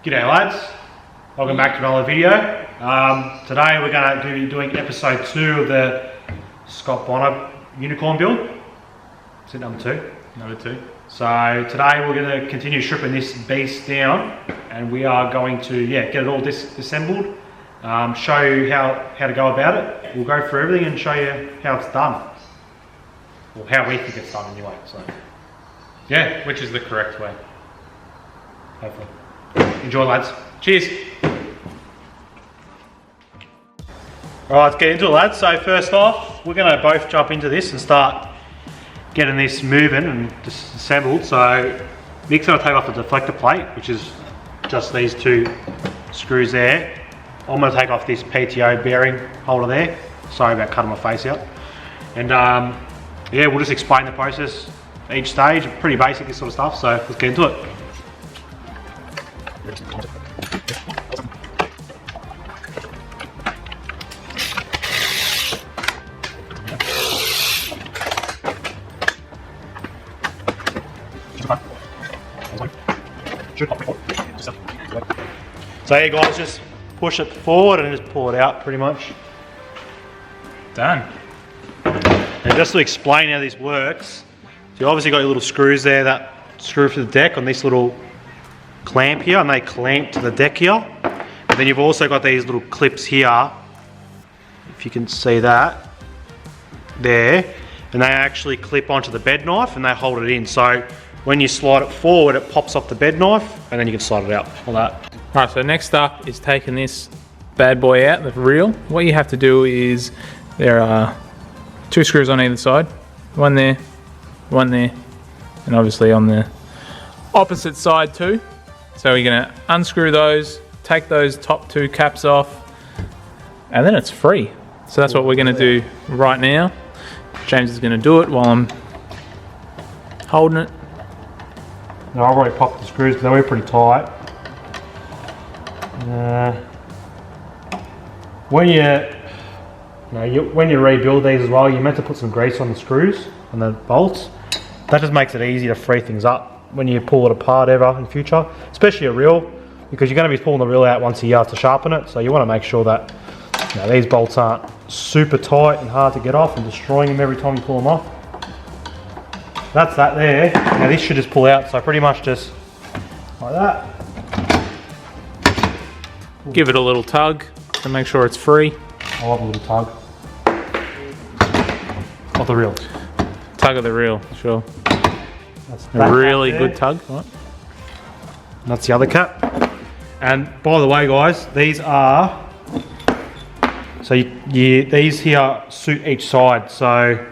G'day lads, welcome back to another video. Today we're going to be doing episode 2 of the Scott Bonnar unicorn build. Is it number 2? Number 2. So today we're going to continue stripping this beast down, and we are going to get it all disassembled, show you how to go about it. We'll go through everything and show you how it's done, or how we think it's done anyway. So yeah, which is the correct way, hopefully. Enjoy lads. Cheers. Alright, let's get into it lads. So first off, we're going to both jump into this and start getting this moving and disassembled. So Nick's going to take off the deflector plate, which is just these 2 screws there. I'm going to take off this Pt2 bearing holder there. Sorry about cutting my face out. And yeah, we'll just explain the process each stage. Pretty basic, this sort of stuff. So let's get into it. So yeah guys, just push it forward and just pull it out pretty much. Done. And just to explain how this works, so you obviously got your little screws there that screw to the deck on this little clamp here, and they clamp to the deck here. And then you've also got these little clips here, if you can see that, there, and they actually clip onto the bed knife and they hold it in. So when you slide it forward, it pops off the bed knife and then you can slide it out like that. Alright, so next up is taking this bad boy out, the reel. What you have to do is, there are 2 screws on either side. One there, and obviously on the opposite side too. So you're going to unscrew those, take those top 2 caps off, and then it's free. So that's what we're going to do right now. James is going to do it while I'm holding it. Now I've already popped the screws, but they were pretty tight. When you rebuild these as well, you're meant to put some grease on the screws and the bolts. That just makes it easy to free things up when you pull it apart ever in future, especially a reel, because you're going to be pulling the reel out once a year to sharpen it. So you want to make sure that these bolts aren't super tight and hard to get off and destroying them every time you pull them off. That's that there. Now this should just pull out, so pretty much just like that. Give it a little tug to make sure it's free. I love a little tug. Of the reel. Tug of the reel, sure. That's a really good tug. Right. And that's the other cap. And by the way guys, these are, so these here suit each side. So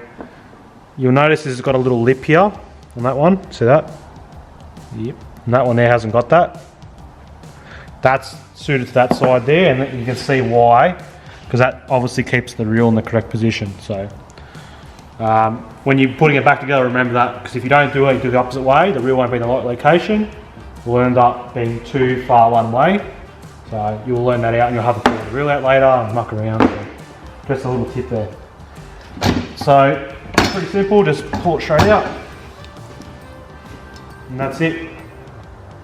you'll notice this has got a little lip here on that one. See that? Yep. And that one there hasn't got that. That's suited to that side there, and you can see why, because that obviously keeps the reel in the correct position. So when you're putting it back together, remember that, because if you don't do it, you do the opposite way, the reel won't be in the right location. It will end up being too far one way. So you'll learn that out and you'll have to pull the reel out later and muck around. So just a little tip there. So pretty simple, just pull it straight out. And that's it.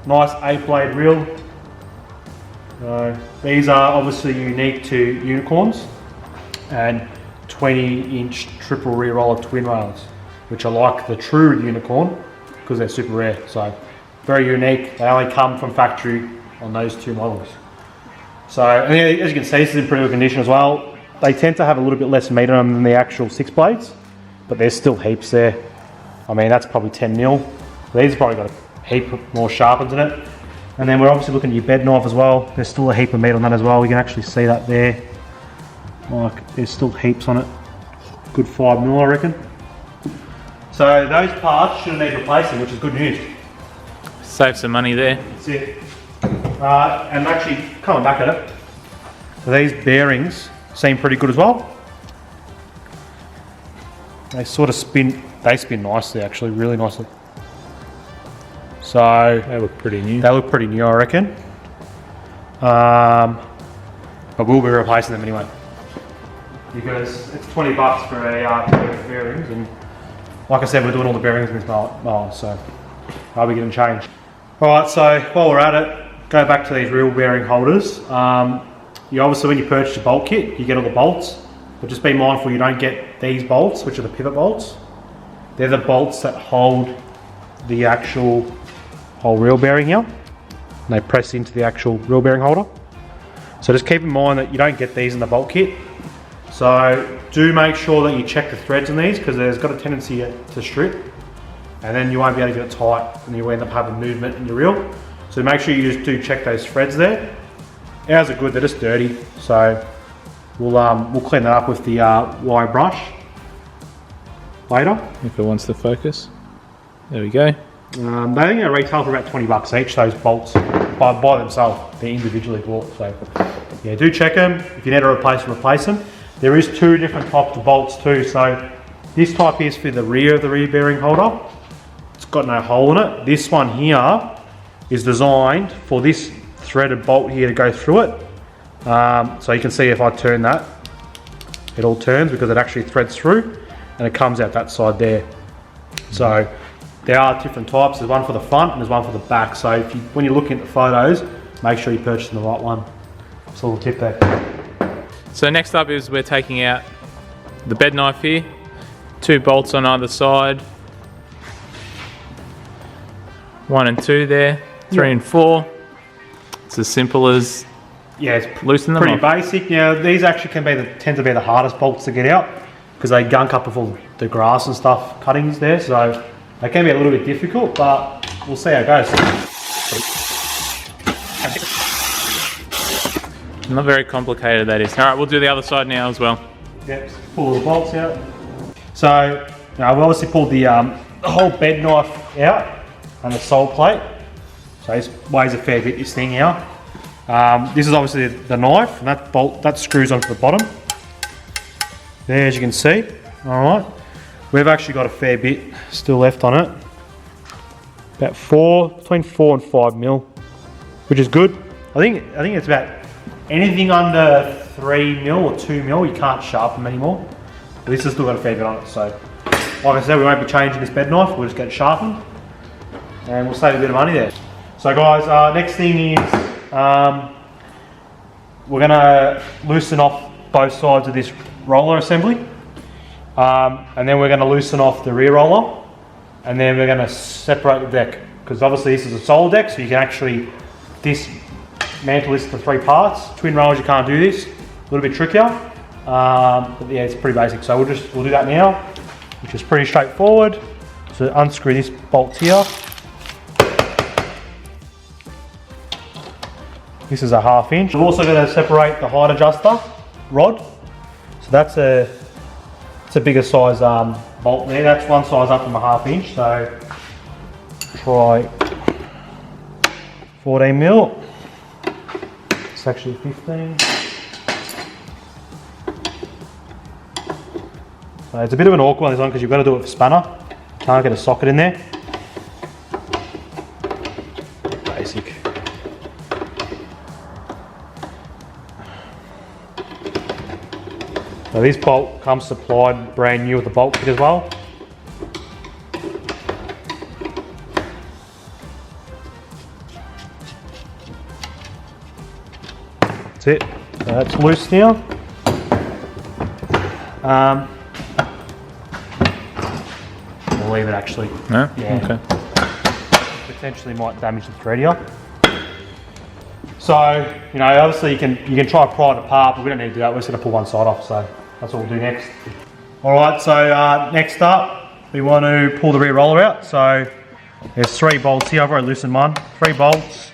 Nice 8-blade reel. These are obviously unique to unicorns, and 20-inch triple rear roller twin rails, which are like the true unicorn because they're super rare. So very unique. They only come from factory on those 2 models. So and as you can see, this is in pretty good condition as well. They tend to have a little bit less meat on them than the actual 6 blades, but there's still heaps there. I mean, that's probably 10 mil. These have probably got a heap more sharpens in it. And then we're obviously looking at your bed knife as well. There's still a heap of meat on that as well. You can actually see that there. Like, there's still heaps on it. Good 5 mil, I reckon. So those parts shouldn't need replacing, which is good news. Save some money there. That's it. And actually, coming back at it, so these bearings seem pretty good as well. They sort of spin, they spin nicely actually, really nicely. So they look pretty new. They look pretty new, I reckon. But we'll be replacing them anyway, because it's 20 bucks for a pair of bearings, and like I said, we're doing all the bearings in this mower, so I'll be getting changed. Alright, so while we're at it, go back to these reel bearing holders. You obviously, when you purchase a bolt kit, you get all the bolts, but just be mindful you don't get these bolts, which are the pivot bolts. They're the bolts that hold the actual whole reel bearing here. And they press into the actual reel bearing holder. So just keep in mind that you don't get these in the bolt kit. So do make sure that you check the threads on these, because there's got a tendency to strip, and then you won't be able to get it tight and you end up having movement in your reel. So make sure you just do check those threads there. Ours are good, they're just dirty. So we'll clean that up with the wire brush later. If it wants to focus. There we go. They think they retail for about 20 bucks each, those bolts, by themselves. They're individually bought. So yeah, do check them. If you need to replace them. There is 2 different types of bolts too. So this type is for the rear of the rear bearing holder. It's got no hole in it. This one here is designed for this threaded bolt here to go through it. So you can see if I turn that, it all turns because it actually threads through and it comes out that side there. So there are different types. There's one for the front and there's one for the back. So if you, when you're looking at the photos, make sure you're purchasing the right one. Just a little tip there. So next up is we're taking out the bed knife here. 2 bolts on either side. 1 and 2 there. 3 and 4. It's as simple as it's loosen them pretty off. basic. Now these actually tend to be the hardest bolts to get out because they gunk up with all the grass and stuff cuttings there. So they can be a little bit difficult, but we'll see how it goes. Not very complicated, that is. All right, we'll do the other side now as well. Yep, pull the bolts out. So now we obviously pulled the whole bed knife out and the sole plate. So this weighs a fair bit, this thing here. This is obviously the knife, and that bolt, that screws onto the bottom. There, as you can see. All right. We've actually got a fair bit still left on it. About between 4 and 5 mil, which is good. I think it's about anything under 3 mil or 2 mil, you can't sharpen them anymore. But this has still got a fair bit on it. So, like I said, we won't be changing this bed knife. We'll just get it sharpened, and we'll save a bit of money there. So, guys, next thing is we're going to loosen off both sides of this roller assembly, and then we're going to loosen off the rear roller, and then we're going to separate the deck, because obviously this is a solo deck, so you can actually dismantle this to 3 parts. Twin rollers, you can't do this, a little bit trickier, but yeah, it's pretty basic. So we'll do that now, which is pretty straightforward. So unscrew this bolt here. This is a 1/2 inch. We're also going to separate the height adjuster rod. So that's a bigger size bolt there. That's one size up from a 1/2 inch. So try 14 mil. It's actually 15. So it's a bit of an awkward one, this one, because you've got to do it with a spanner. Can't get a socket in there. Basic. So this bolt comes supplied brand new with the bolt kit as well. That's it. So that's loose now. We'll leave it actually. No? Yeah. Okay. Potentially might damage the thread here. So, you know, obviously you can try to pry it apart, but we don't need to do that. We're just going to pull one side off, so that's what we'll do next. Alright, so next up, we want to pull the rear roller out. So there's 3 bolts here. I've already loosened one. 3 bolts.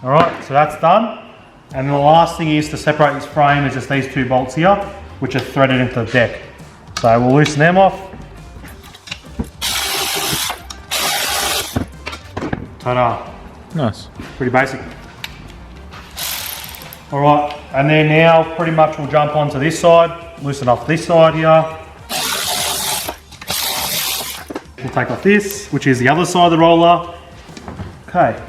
Alright, so that's done. And the last thing is to separate this frame is just these 2 bolts here, which are threaded into the deck. So we'll loosen them off. Ta-da. Nice. Pretty basic. Alright, and then now pretty much we'll jump onto this side, loosen off this side here. We'll take off this, which is the other side of the roller. Okay.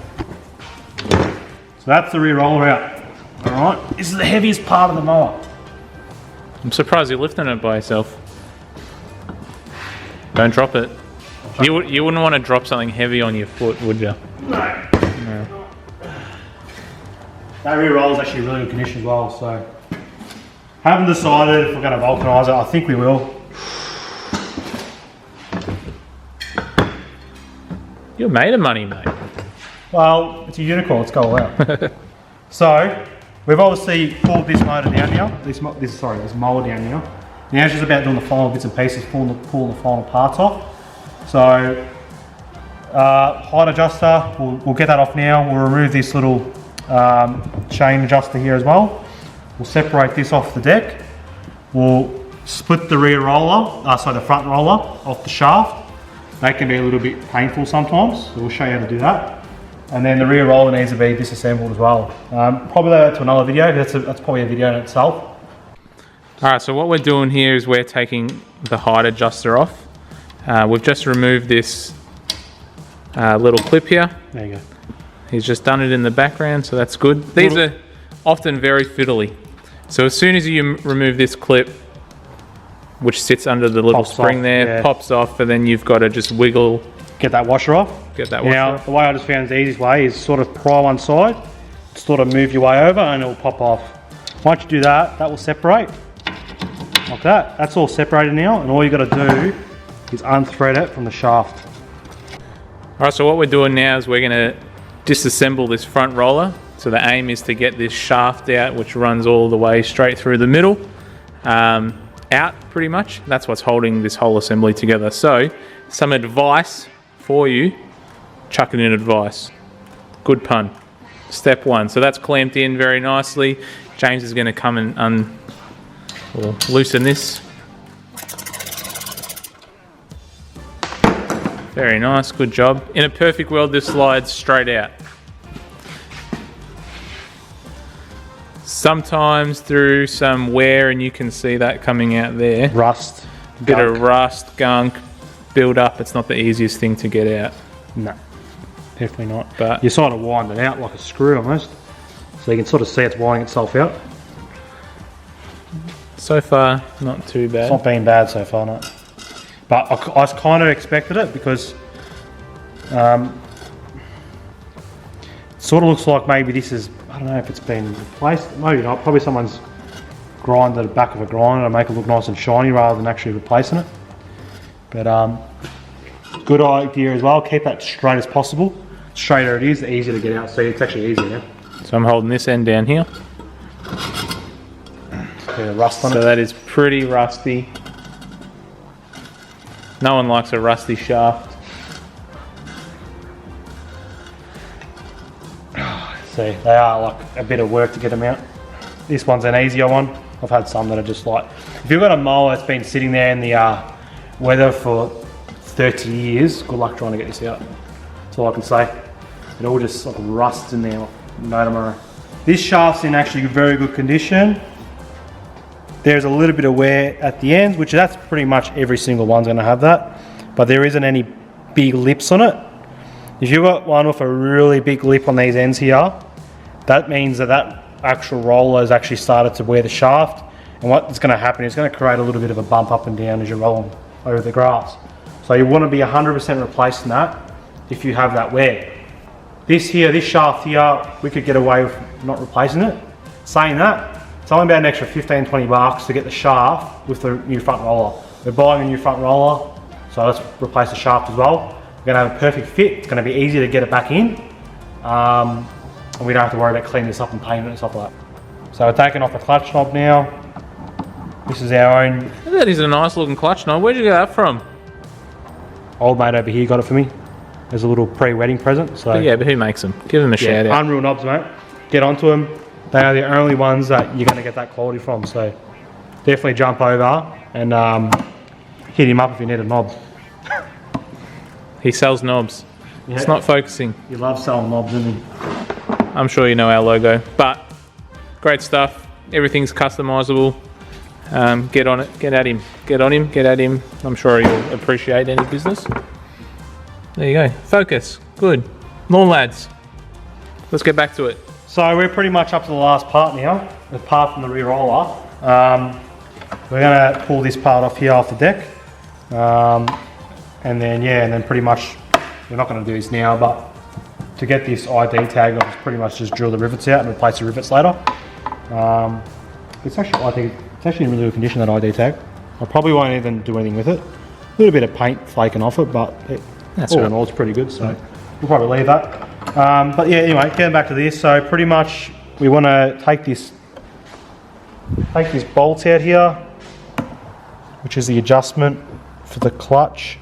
So that's the rear roller out. Alright, this is the heaviest part of the mower. I'm surprised you're lifting it by yourself. Don't drop it. I'll You wouldn't want to drop something heavy on your foot, would you? No. That rear roll is actually really good condition as well, so haven't decided if we're going to vulcanise it. I think we will. You're made of money, mate. Well, it's a unicorn, let's go all out. So, we've obviously pulled this motor down here, this mower down here. Now it's just about doing the final bits and pieces, pulling the final parts off. So, height adjuster, we'll get that off now. We'll remove this little chain adjuster here as well. We'll separate this off the deck. We'll split the rear roller, the front roller off the shaft. That can be a little bit painful sometimes, so we'll show you how to do that. And then the rear roller needs to be disassembled as well. Probably to another video, that's probably a video in itself. Alright, so what we're doing here is we're taking the height adjuster off. We've just removed this little clip here. There you go. He's just done it in the background, so that's good. These are often very fiddly. So as soon as you remove this clip, which sits under the little spring there, pops off, and then you've got to just wiggle. Get that washer off. Now, the way I just found the easiest way is sort of pry one side, sort of move your way over, and it will pop off. Once you do that, that will separate. Like that. That's all separated now, and all you got to do is unthread it from the shaft. Alright, so what we're doing now is we're going to disassemble this front roller. So the aim is to get this shaft out, which runs all the way straight through the middle, out pretty much. That's what's holding this whole assembly together. So some advice for you, chucking in advice. Good pun. Step one. So that's clamped in very nicely. James is going to come and loosen this. Very nice, good job. In a perfect world, this slides straight out. Sometimes through some wear, and you can see that coming out there. Rust. Bit of rust, gunk, build up. It's not the easiest thing to get out. No, definitely not. But you sort of wind it out like a screw almost. So you can sort of see it's winding itself out. So far, not too bad. It's not been bad so far, no. But I kind of expected it because it sort of looks like maybe this is, I don't know if it's been replaced, maybe not. Probably someone's grinded the back of a grinder to make it look nice and shiny rather than actually replacing it. But good idea as well, keep that straight as possible. The straighter it is, the easier to get out. See, it's actually easier now. So I'm holding this end down here. Bit of rust on it. So that is pretty rusty. No one likes a rusty shaft. See, they are like a bit of work to get them out. This one's an easier one. I've had some that are just like, if you've got a mower that's been sitting there in the weather for 30 years, good luck trying to get this out. That's all I can say. It all just like rusts in there, like no tomorrow. This shaft's in actually very good condition. There's a little bit of wear at the ends, which that's pretty much every single one's going to have that. But there isn't any big lips on it. If you've got one with a really big lip on these ends here, that means that actual roller has actually started to wear the shaft. And what's going to happen is it's going to create a little bit of a bump up and down as you're rolling over the grass. So you want to be 100% replacing that if you have that wear. This shaft here, we could get away with not replacing it. Saying that, it's only about an extra 15-20 bucks to get the shaft with the new front roller. We're buying a new front roller, so let's replace the shaft as well. We're going to have a perfect fit. It's going to be easy to get it back in. And we don't have to worry about cleaning this up and painting it and stuff like that. So we're taking off the clutch knob now. This is our own. That is a nice looking clutch knob. Where'd you get that from? Old mate over here got it for me. There's a little pre-wedding present. So yeah, but who makes them? Give them a shout out. Unreal knobs, mate. Get onto them. They are the only ones that you're going to get that quality from. So definitely jump over and hit him up if you need a knob. He sells knobs. Yeah. It's not focusing. You love selling knobs, don't you? I'm sure you know our logo, but great stuff. Everything's customizable. Get on it. Get at him. Get on him. Get at him. I'm sure he'll appreciate any business. There you go. Focus. Good. LawnLads. Let's get back to it. So we're pretty much up to the last part now, apart from the rear roller. We're going to pull this part off here off the deck. And then, yeah, and then pretty much, we're not going to do this now, but to get this ID tag off, it's pretty much just drill the rivets out and replace the rivets later. It's actually, I think, it's actually in really good condition, that ID tag. I probably won't even do anything with it. A little bit of paint flaking off it, but all in all, it's pretty good, so we'll probably leave that. But yeah, anyway, getting back to this, so pretty much we want to take this bolt out here, which is the adjustment for the clutch.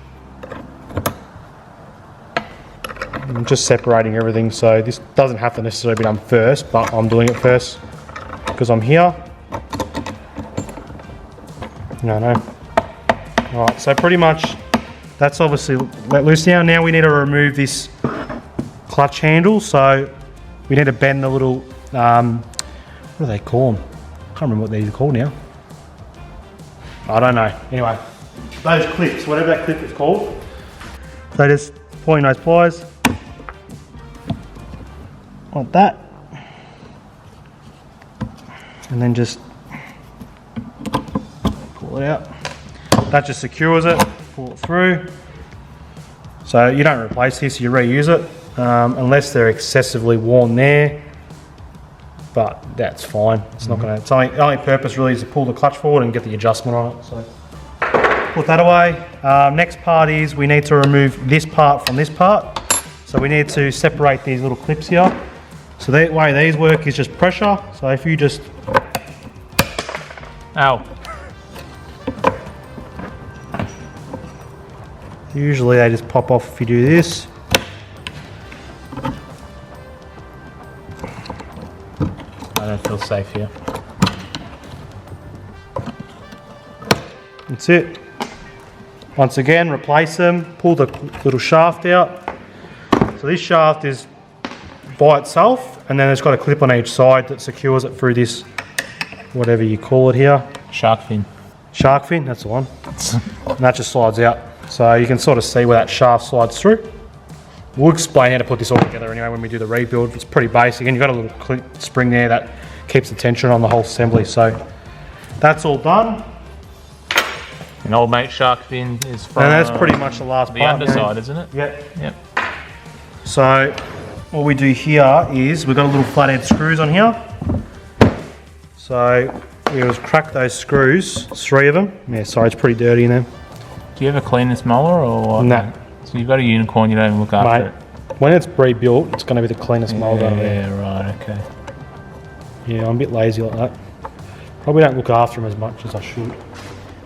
I'm just separating everything, so this doesn't have to necessarily be done first, but I'm doing it first because I'm here. No. Alright, so pretty much that's obviously let loose now. Now we need to remove this clutch handle, so we need to bend the little, what do they call them? I can't remember what these are called now. I don't know. Anyway, those clips, whatever that clip is called. So just pointing those pliers like that, and then just pull it out. That just secures it, pull it through. So you don't replace this, you reuse it, unless they're excessively worn there, but that's fine. It's not going to, it's only purpose really is to pull the clutch forward and get the adjustment on it. So put that away. Next part is we need to remove this part from this part. So we need to separate these little clips here. So the way these work is just pressure. So if you just... Ow. Usually they just pop off if you do this. I don't feel safe here. That's it. Once again, replace them, pull the little shaft out. So this shaft is by itself, and then it's got a clip on each side that secures it through this, whatever you call it here. Shark fin. Shark fin, that's the one. And that just slides out. So you can sort of see where that shaft slides through. We'll explain how to put this all together anyway when we do the rebuild. It's pretty basic, and you've got a little spring there that keeps the tension on the whole assembly. So that's all done. An old mate shark fin is from... And that's pretty much the last the part. underside, isn't it? Yep. So what we do here is we've got a little flathead screws on here. So we just crack those screws, 3 of them. Yeah, sorry, it's pretty dirty in there. Do you ever clean this mower or? No. So you've got a unicorn, you don't even look after Mate, when it's rebuilt, it's going to be the cleanest mower out there. Yeah, right, okay. Yeah, I'm a bit lazy like that. Probably don't look after them as much as I should.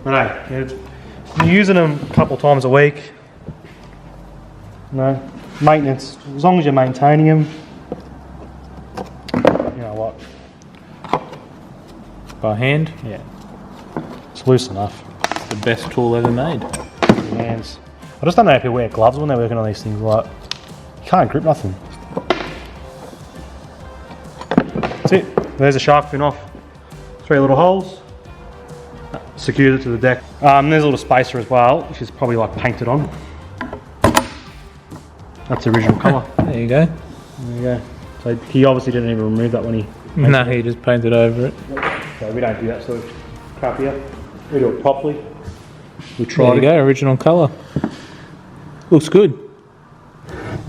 But no, you're using them a couple times a week. No, maintenance, as long as you're maintaining them, you know what? By hand? Yeah, it's loose enough. The best tool ever made. Hands. I just don't know if people wear gloves when they're working on these things. Like, you can't grip nothing. That's it. There's a shark fin off. 3 little holes. Secures it to the deck. There's a little spacer as well, which is probably like painted on. That's the original colour. There you go. There you go. So he obviously didn't even remove that when he... No, he just painted over it. So we don't do that sort of crap here. We do it properly. We try. There you go, original colour. Looks good.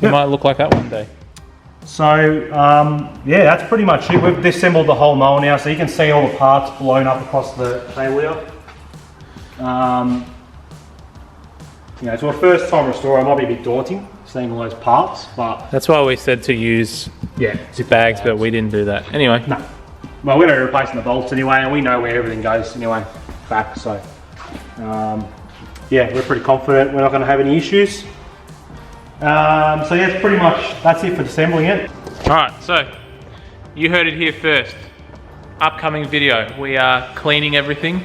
It might look like that one day. So yeah, that's pretty much it. We've disassembled the whole mower now, so you can see all the parts blown up across the table here. You know, to a first time restorer, it might be a bit daunting seeing all those parts, but That's why we said to use zip bags, but we didn't do that. Anyway. No. Well, we're going to be replacing the bolts anyway, and we know where everything goes anyway back. So yeah, we're pretty confident we're not going to have any issues. So yeah, pretty much that's it for disassembling it. Alright, so you heard it here first. Upcoming video, we are cleaning everything.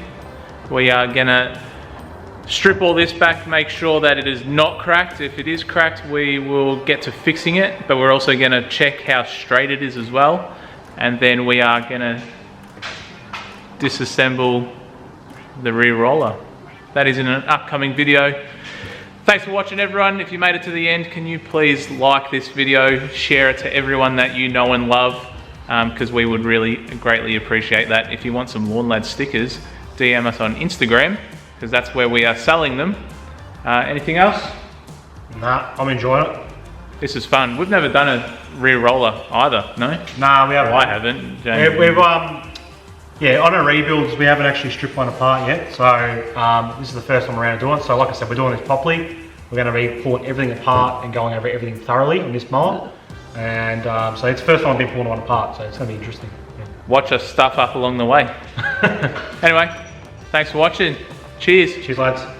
We are gonna strip all this back, make sure that it is not cracked. If it is cracked, we will get to fixing it, but we're also gonna check how straight it is as well. And then we are gonna disassemble the rear roller. That is in an upcoming video. Thanks for watching, everyone. If you made it to the end, can you please like this video, share it to everyone that you know and love, because we would really greatly appreciate that. If you want some LawnLads stickers, DM us on Instagram, because that's where we are selling them. Anything else? Nah, I'm enjoying it. This is fun. We've never done a rear roller either, no? Nah, we haven't. Well, I haven't. Yeah, on our rebuilds, we haven't actually stripped one apart yet. So this is the first time around doing it. So like I said, we're doing this properly. We're going to be pulling everything apart and going over everything thoroughly on this mower. And so it's the first time I've been pulling one apart, so it's going to be interesting. Yeah. Watch us stuff up along the way. Anyway, thanks for watching. Cheers. Cheers, lads.